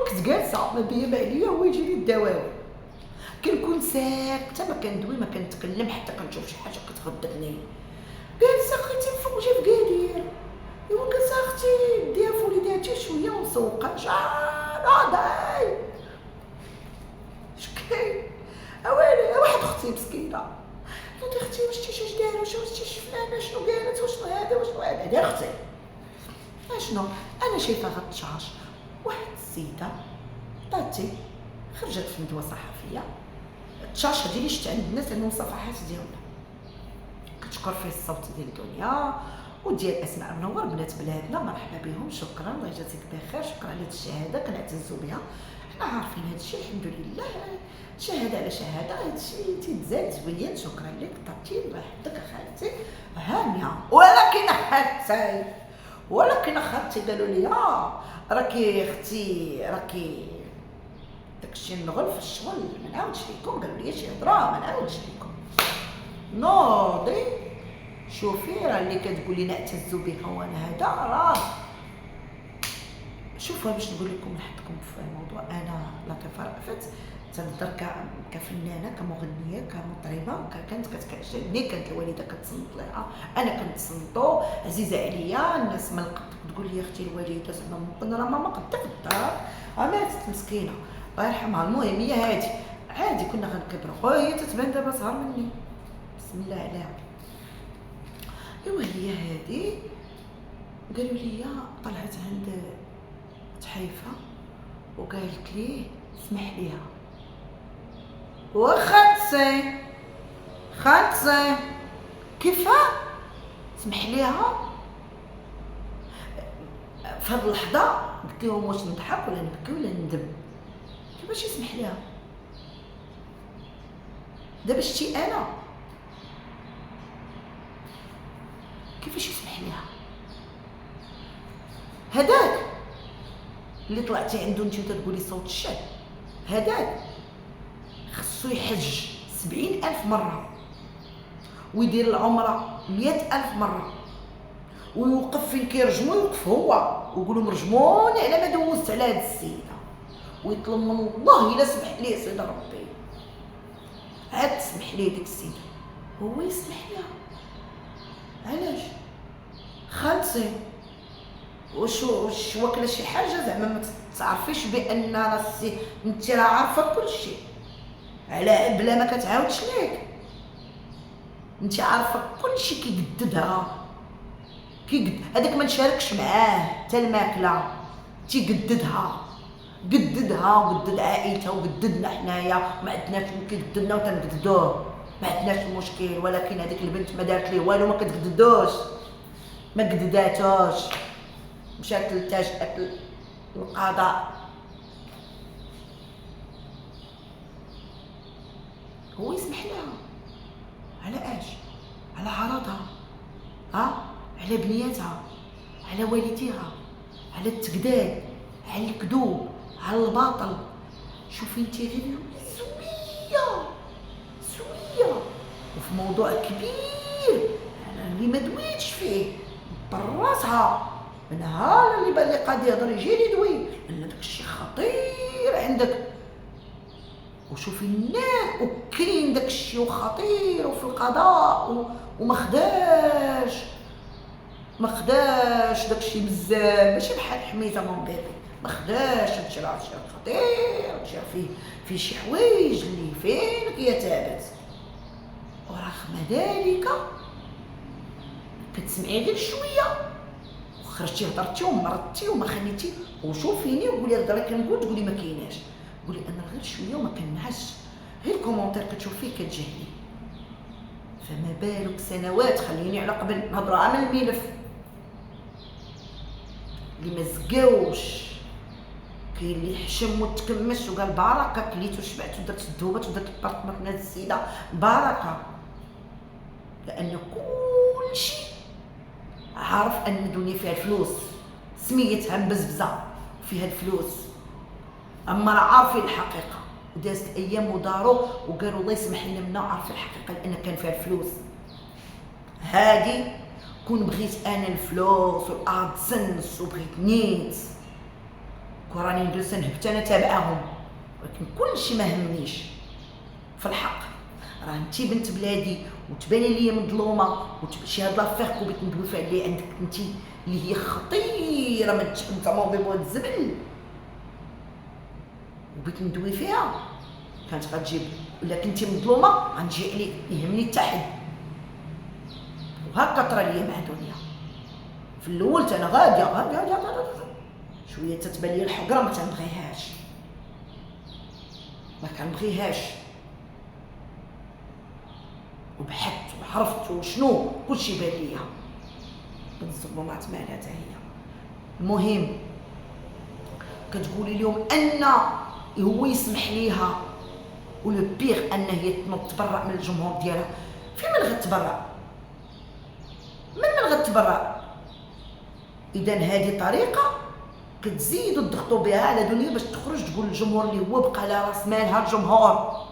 كنت جالسه ما بيا ما عليا هو يجيني الدواوي، كنكون ساكته ما كندوي ما كنتكلم حتى كنشوف شي حاجه كتغضبني. جالسه اختي فوق جا في قادير، ايوا جالسه اختي ديها في وليداتي شويه ومسوقه ناضي شكاين اوالي واحد اختي مسكينه قلت اختي واش شتي اش داروا واش شتي فلانه شنو قالت وشنو هذا وشنو هذا اختي اشنو انا شايفه غتشاش واحد السيده طاتي خرجت في ندوه صحفيه. التشاش هادي اللي شفت عند الناس انهم صفحات ديالنا كتشكر فيه الصوت ديال الدنيا وديال اسماء منور بنات بلادنا مرحبا بهم شكرا الله يجازيك بخير شكرا على هاد الشهاده كنعتزوا بها حنا عارفين هاد الشيء الحمد لله شهاده على شهاده هاد الشيء تيتزاد زوين شكرا لك طاتي الله يحفظك اخالتي هانيه ولكن اخالتي قالوا لي راكي اختي راكي داكشي نغل في الشغل ما نعاودش ليكم قالوا لي شي هضره ما نعاودش ليكم نوضي شوفي راه اللي كتقولي نعتز بها وانا هذا راه شوفوا باش نقول لكم نحطكم في الموضوع. انا لطيفه رأفت تنهضر كفنانه كمغنيه كمطربه كانت كتعجبني كانت الوالده كتصنت لها انا كنتصنتو عزيزه عليا الناس ما لقات تقول لي اختي الوالده زعما ممكن راه ماما قدها في الدار ماتت مسكينه الله يرحمها. المهم هي هادي عادي كنا غنكبروا هي تتبان دابا صغار مني بسم الله عليها. ايوا هي هادي قالوا لي طلعت عند تحيفه وقالت لي اسمح ليها خالتي كيفاه سمح ليها. في هاد اللحظه قلت لهم واش نضحك ولا نبكي ولا ندم كيفاش يسمح ليها دابا شتي انا كيفاش يسمح ليها هذاك اللي طلعتي عنده انت تقولي صوت الشعب هذاك خصو يحج 70,000 مره ويدير العمره 100,000 مره ويوقف فين كيرجمو يوقف هو ويقولوا مرجموني على ما دوزت على هاد السيده ويطلب من الله الا سمح لي سيدي ربي عاد تسمح لي ديك السيده هو يسمح لها. علاش خالتي واش واكله شي حاجه زعما ما تعرفيش بان راسي انت راه عارفه كلشي على بلا ما كتعاودش ليك انت عارفه كلشي كيقددها هذاك ما نشاركش معاه حتى الماكله تيقددها وقدد عائلته وقددنا حنايا ما عندناش كيقددنا وتنقددوه ما عندناش مشكل. ولكن هذيك البنت ما دارت ليه والو ما كتقددوش ما قدداتوش مشات للتاجئة القضاء هو يسمح لها على اش على عرضها على بنياتها على والديها على التقداد على الكذوب على الباطل. شوفي انت غير سويه وفي موضوع كبير انا اللي ما دويتش فيه براسها من نهار اللي بان لي قاضي يهضر يجيني دوي لان داكشي خطير عندك. وشوفي الناس وكاين داكشي وخطير وفي القضاء وما خداش داكشي بزاف ماشي بحال حميته من بيبي ما خداش هادشي راه شي خطير هادشي فيه شي حوايج اللي فينك يا تابت. ورغم ذلك كتسمعي غير شويه وخرجتي هضرتي ومرضتي وما خليتي وشوفيني وقولي هضره كنقول تقولي ما كايناش قولي انا غير شويه وما كنعش غير كومونتير كتشوفيه كتجهلي فما بالك سنوات. خليني على قبل نهضروا على الملف اللي ما زقاوش كاين اللي حشم وتكمش وقال بركه كليت وشبعت ودرت الذوبات ودرت البارطمات من هاد السيده بركه لان كلشي عارف ان الدنيا فيها الفلوس سميتها مبزبزه فيها الفلوس اما راه عارفين الحقيقه ودازت ايام وداروا وقالوا الله يسمح لنا منا عارفين الحقيقه لان كان فيها الفلوس. هادي كون بغيت انا الفلوس والادسنس وبغيت نيت وراني نجلس نهبط انا تابعهم، ولكن كلشي ما همنيش. في الحق راه انتي بنت بلادي وتباني ليا مظلومه وتمشي هاد لافير كوبيت ندوي فيها اللي عندك انتي اللي هي خطيره، ما تجي انت موضوع بواد الزبل وبيت ندوي فيها كانت غتجيب، ولا كنتي مظلومه غنجي عليك، يهمني حتى حد. وهكا طرا ليا مع دنيا. في الاول انا غاديه شويه تتبان لي الحقره ما تنبغيهاش، ما كنبغيهاش، وبحثت وعرفت وشنو كلشي بان ليا. الظلمات مالها حتى هي. المهم كتقولي اليوم ان هو يسمح ليها، ولو بيغ ان هي تبرع من الجمهور ديالها. فين من غتبرع؟ من غتبرع؟ اذا هذه طريقه كتزيدوا تضغطوا بها على دنيا باش تخرج تقول للجمهور اللي هو بقى على راس مالها. الجمهور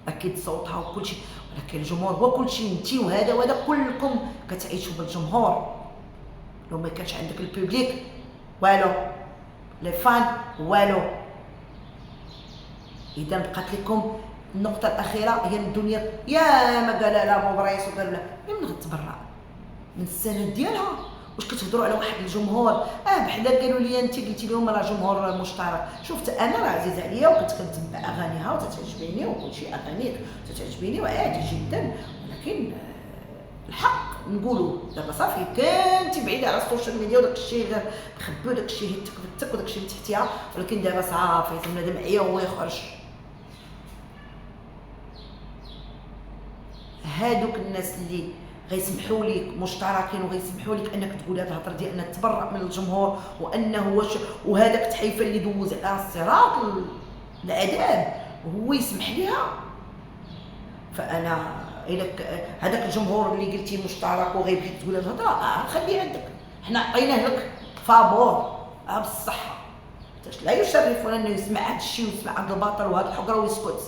اكيد صوتها وكل شيء، ولكن الجمهور هو كل شيء. انت وهذا كلكم كتعيشوا بالجمهور. لو ما كانش عندك البوبليك والو، لي فان والو. اذا بقات لكم النقطه الاخيره هي الدنيا. يا ما قال لا مبريس وقال لا، من غتبرع من السند ديالها؟ واش كتهضروا على واحد الجمهور؟ بحال قالوا لي انت قلتي لهم راه جمهور مشترك. شفت انا راه عزيز عليا وكنت كنتبع اغانيها وتتعجبني وكل شيء، اغانيك تتعجبني وعادي جدا، ولكن الحق نقولوا دابا صافي كنتي بعيده على السوشيال ميديا وداك الشيء غير مخبي وداك الشيء هتك بتك وداك الشيء من تحتيها، ولكن دابا صافي بنادم عيا وهو يخرج. هادوك الناس اللي غيسمحوا لك مشتركين وغيسمحوا لك انك تقول هذه الهضره ديال انك تبرع من الجمهور وانه وهذاك التحيفه اللي دوز على الصراط العذاب وهو يسمح لها. فانا الا هذاك الجمهور اللي قلتي مشترك وغيبغي تقول هذه الهضره خليه عندك، حنا عطيناه لك فابور بالصحه. لا يشرفنا انه يسمع هذا الشيء ويسمع هذا الباطل وهذا الحقره ويسكت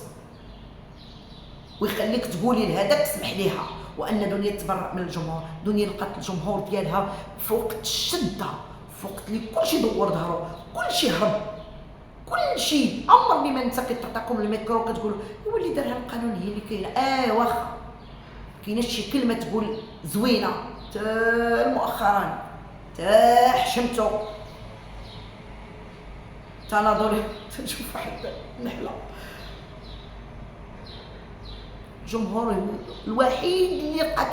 ويخليك تقولي لهذاك سمح ليها. وان دنيا تبرع من الجمهور، دنيا لقات الجمهور ديالها فوق الشده، فوق اللي كلشي دور ظهره، كلشي هرب، كلشي. عمرني ما نسى كتعطيكم الميكرو كتقولوا هو اللي دار هذا القانون هي اللي كاينه. واخا كاينه شي كلمه تقول زوينه تا مؤخرا تا حشمتو تناظري تشوف واحد النحله. الجمهور الوحيد اللي قد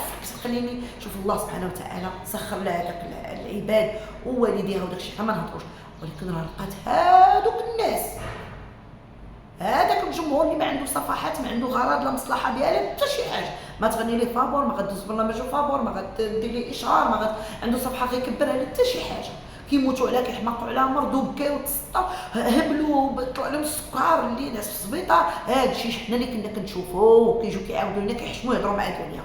خليني شوف الله سبحانه وتعالى سخر لها هذاك العباد ووالديها وداك الشيء ما نهضروش، ولكن راه لقات هادوك الناس، هذاك الجمهور اللي ما عنده صفحات، ما عنده غرض لا مصلحه ديالها حتى شي حاجه، ما تغني ليه فابور، ما غدوز برنامج فابور، ما غدير ليه اشهار، ما عنده صفحه غيكبرها لها حتى شي حاجه. كيموتوا عليها كيحماقوا عليها مرضو بكاو تسطى هبلوا طلع لهم السكر اللي ناس في السبيطار. هذا الشيء حنا اللي كنا كنشوفوه، كيجيو كيعاودوا لنا كيحشموا يهضروا مع الدنيا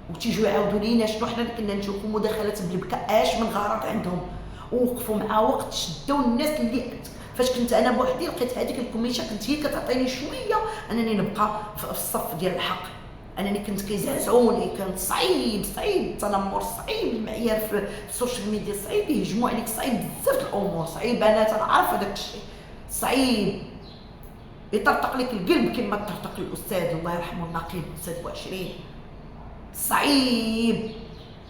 وتيجيو يعاودوا لينا شنو حنا اللي كنا نشوفوا مداخلات بالبكاء من غلط عندهم. ووقفوا مع وقت شدوا الناس اللي فاش كنت انا بوحدي لقيت هذيك الكوميشه كنت هي كتعطيني شويه انني نبقى في الصف ديال الحق. انني كنت كيزعزعوني، كانت صعيب التنمر، صعيب المعيار في السوشيال ميديا، صعيب يهجموا عليك، صعيب بزاف الامور، صعيب انا تنعرف هذاك الشيء، صعيب يطرطق لك القلب كما طرطق الاستاذ الله يرحمه النقيب الاستاذ بوعشرين. صعيب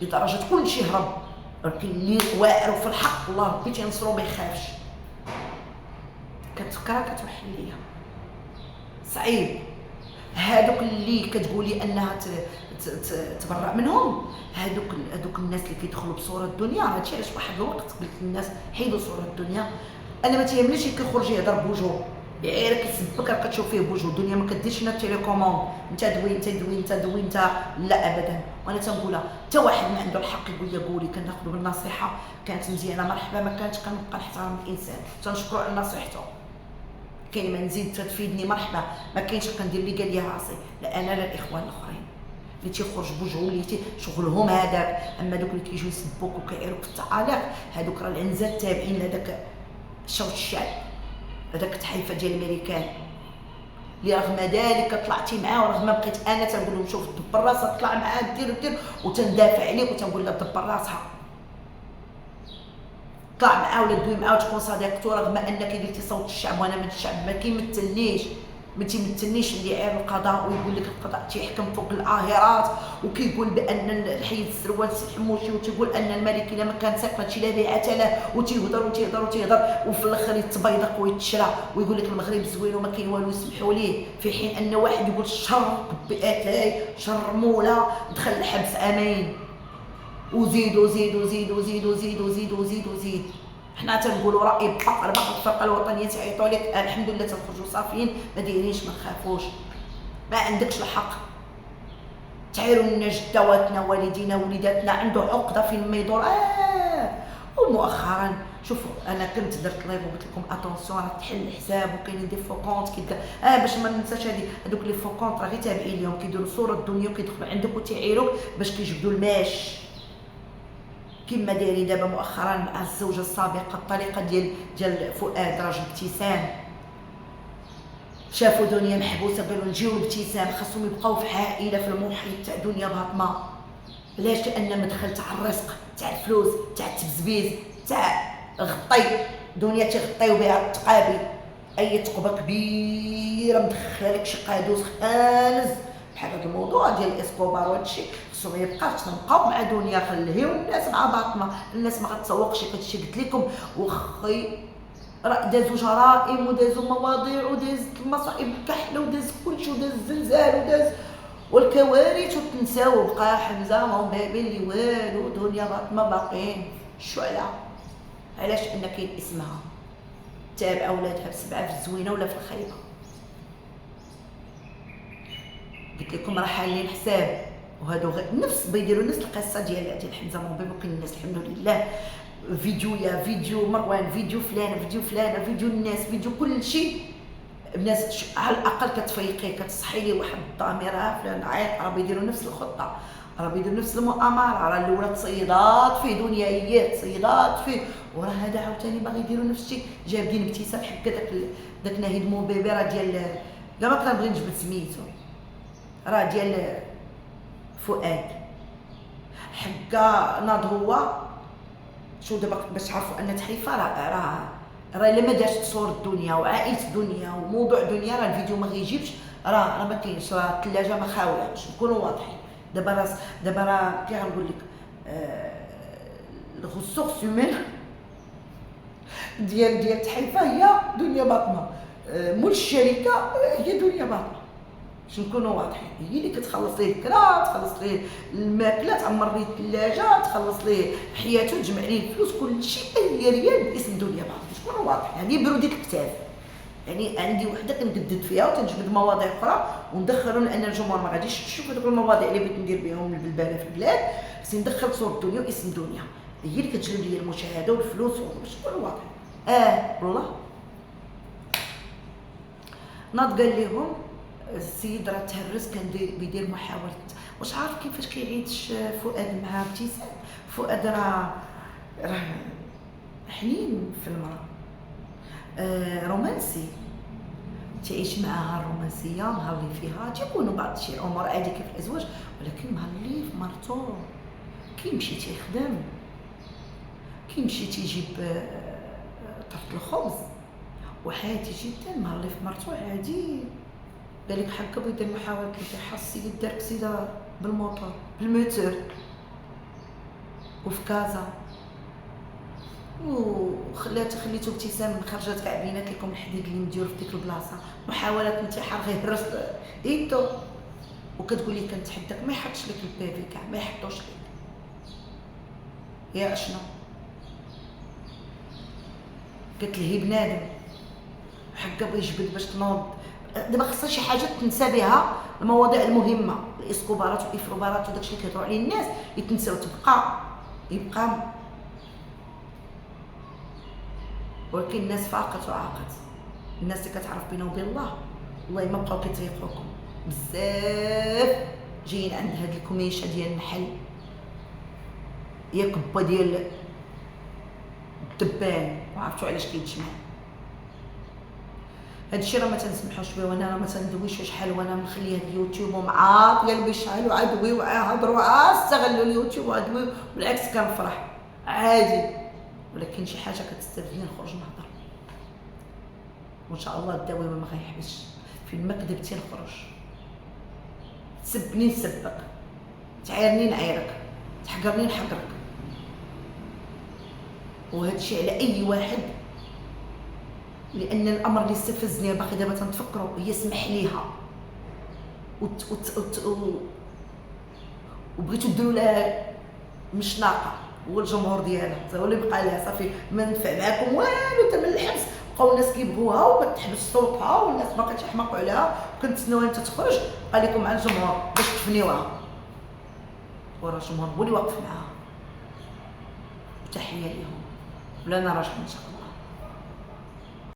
لدرجه كلشي هرب، ولكن اللي واعر في الحق الله ربي تينصرو ما يخافش. كتفكرها كتوحل ليا صعيب. هادوك اللي كتقولي انها تبرع منهم، هادوك الناس اللي كيدخلوا بصوره الدنيا. هادشي علاش واحد الوقت قلت للناس حيدوا صوره الدنيا. انا ما تيهمنيش كيخرج يهضر بوجهه غير كيسبك راه كتشوف فيه بوجهه. الدنيا ما كديرش لنا التيليكوموند انت دوي انت دوي انت دوي انت، لا ابدا. وانا تنقولها حتى واحد ما عنده الحق يقول لي قولي، كناخذوا بالنصيحه كانت مزيانه مرحبا، ما كانتش كنبقى نحترم الانسان تنشكرو على نصيحته. كاين ما نزيد تفيدني مرحبا، ما كاينش كندير اللي قال لي راسي، لا انا لا الاخوان الاخرين اللي تيخرج بوجهه اللي شغلهم هذاك. اما دوك اللي كيجيو يسبوك وكيعيروك في التعاليق هذوك راه العنزات تابعين لهذاك الشوط الشعب، هذاك التحيفه ديال الامريكان اللي رغم ذلك طلعتي معاه ورغم ما بقيت انا تنقول لهم شوف دبر راسها طلع معاه دير وتندافع عليك وتنقول لها دبر راسها. طلع معاه ولا دوي معاه وتكون صديقته رغم انك قلتي صوت الشعب وانا من الشعب ما كيمثلنيش، ما تيمثلنيش اللي عير القضاء ويقول لك القضاء تيحكم فوق الاهرات وكيقول بان الحيد السروال سي حموشي وتيقول ان الملك الا ما كان ساكن هادشي لا بيعه له وتيهضر وتيهضر وتيهضر وفي الاخر يتبيضق ويتشرى ويقول لك المغرب زوين وما كاين والو يسمحوا ليه، في حين ان واحد يقول شر باتاي شر مولا دخل الحبس امين وزيد وزيد وزيد وزيد وزيد وزيد وزيد وزيد. حنا تنقولوا راي بحق الفرقه الوطنيه تعيطوا لك الحمد لله تنخرجوا صافيين ما دايرينش ما تخافوش ما عندكش الحق تعيروا لنا جدواتنا والدينا وليداتنا عنده عقده في ما يدور. ومؤخرا شوفوا انا كنت درت لايف وقلت لكم اتونسيون راه تحل الحساب وكاينين دي فوكونت كيدا باش ما ننساش هذوك لي فوكونت راه غير تابعين لهم كيديروا صوره الدنيا وكيدخلوا عندك وتيعيروك باش كيجبدوا الماش كما دايرين دابا مؤخرا مع الزوجه السابقه الطليقه ديال فؤاد راجل ابتسام. شافوا دنيا محبوسه قالوا نجيو لابتسام خاصهم يبقاو في عائله في المحيط تاع دنيا باطمه. علاش؟ لان مدخل تاع الرزق تاع الفلوس تاع التبزبيز تاع غطي دنيا تيغطيو بها التقابي اي تقبه كبيره مدخله لك شي قادوس خانز بحال هذا الموضوع ديال الاسكوبار وهادشي خصو ما يبقاش. نبقاو مع دنيا خليو الناس مع باطمه الناس ما غتسوقش هادشي قلت لكم وخي راه دازوا جرائم ودازوا مواضيع ودازت المصائب كحله وداز كلشي وداز الزلزال وداز والكوارث وتنساو بقى حمزه ما باين لي والو دنيا باطمه باقيين الشعله. علاش؟ ان كاين اسمها تابع اولادها بسبعه في الزوينه ولا في الخايبه. قلت لكم راه حالين حساب وهادو نفس بيديروا نفس القصه ديال حمزه موبي وكاين الناس الحمد لله فيديو يا فيديو مروان فيديو فلانه فيديو فلانه فيديو الناس فيديو كل شيء الناس على الاقل كتفيقي كتصحي لي واحد الضمير فلان عايق راه بيديروا نفس الخطه راه بيديروا نفس المؤامره راه الاولى تصيدات فيه دنيايات تصيدات فيه وراه هذا عاوتاني باغي يديروا نفس الشيء جابدين ابتسام حكا داك ناهيد موبيبي راه ديال كاع ما كنبغي نجبد سميتو راه ديال فؤاد حكا ناض هو شو دابا باش تعرفوا ان تحيفه راه الا ما دارش تصور الدنيا وعائله الدنيا وموضوع دنيا راه الفيديو ما غيجيبش راه ما كاينش راه الثلاجه ما خاويه باش نكونوا واضحين. دابا راه كي غنقول لك الريسورس هيومان ديال تحيفه هي دنيا باطمه مول الشركه هي دنيا باطمه باش نكونوا واضحين هي اللي كتخلص ليه الكرا تخلص ليه الماكله تعمر ليه الثلاجه تخلص ليه حياته تجمع ليه الفلوس كل شيء هي ريال باسم دنيا باطمه باش نكونوا واضحين. يعني برودة الكتاب يعني عندي وحده كنجدد فيها وتنجبد مواضيع اخرى وندخلوا لان الجمهور ما غاديش تشوف هذوك المواضيع اللي بغيت ندير بهم البلباله في البلاد بس ندخل صور الدنيا واسم دنيا هي اللي كتجلب لي المشاهده والفلوس باش نكونوا واضحين. والله ناض قال لهم السيد راه تهرس كان بيدير محاولة واش عارف كيفاش كيعيش فؤاد مع ابتسام. فؤاد راه حنين في المرأة رومانسي تعيش معها الرومانسية نهار اللي فيها تيكونوا بعض شي امور عادي كيف الازواج ولكن نهار اللي في مرتو كيمشي تيخدم كيمشي تيجيب طرف الخبز وعادي جدا نهار اللي في مرتو عادي. قالك حكا بغيت ندير محاولة الانتحار السيد دار قصيدة بالموتور بالموتور وفي كازا خليتو ابتسام خرجت كاع بينات لكم الحديد اللي مديور في ديك البلاصه محاولة انتحار غير هرس ايتو وكتقول لي كنتحداك ما يحطش لك البيفي كاع ما يحطوش لك يا اشنو قالت لي بنادم حكا بغى يجبد باش تنوض. دابا خصها شي حاجه تنسى بها المواضيع المهمه الاسكوبارات والافروبارات وداكشي اللي كيهضروا عليه الناس يتنساو يبقى ولكن الناس فاقت وعاقت الناس اللي كتعرف بينا وبين الله والله ما بقاو كيتيقوكم بزاف جايين عند هاد الكميشه ديال النحل يا كبه ديال الدبان وعرفتوا علاش كيتجمع هادشي راه ما تنسمحوش به وانا راه ما تندويش شحال وانا مخليه هاد اليوتيوب ومعاطيه المشعل وعدوي وعهضروا استغلوا اليوتيوب وعدوي بالعكس كنفرح عادي ولكن شي حاجه كتستفزني نخرج نهضر، وان شاء الله الدوامه ما غيحبسش. فين ما كذبتي نخرج، تسبني نسبك، تعايرني نعايرك، تحقرني نحقرك. وهذا الشيء على اي واحد، لان الامر اللي استفزني باقي دابا تنتفكروا هي سمح ليها وبغيتو ديروا لها مش ناقه. هو الجمهور ديالها هو اللي بقى لها صافي ما نفع معاكم والو تما الحبس. بقاو الناس كيبغوها وما تحبس صوتها، والناس باقا تحماقوا عليها وكنتسناوها انت تخرج. بقى لكم مع الجمهور باش تفنيوها، ورا الجمهور هو اللي واقف معاها. تحيه ليهم، ولا انا راجع ان شاء الله.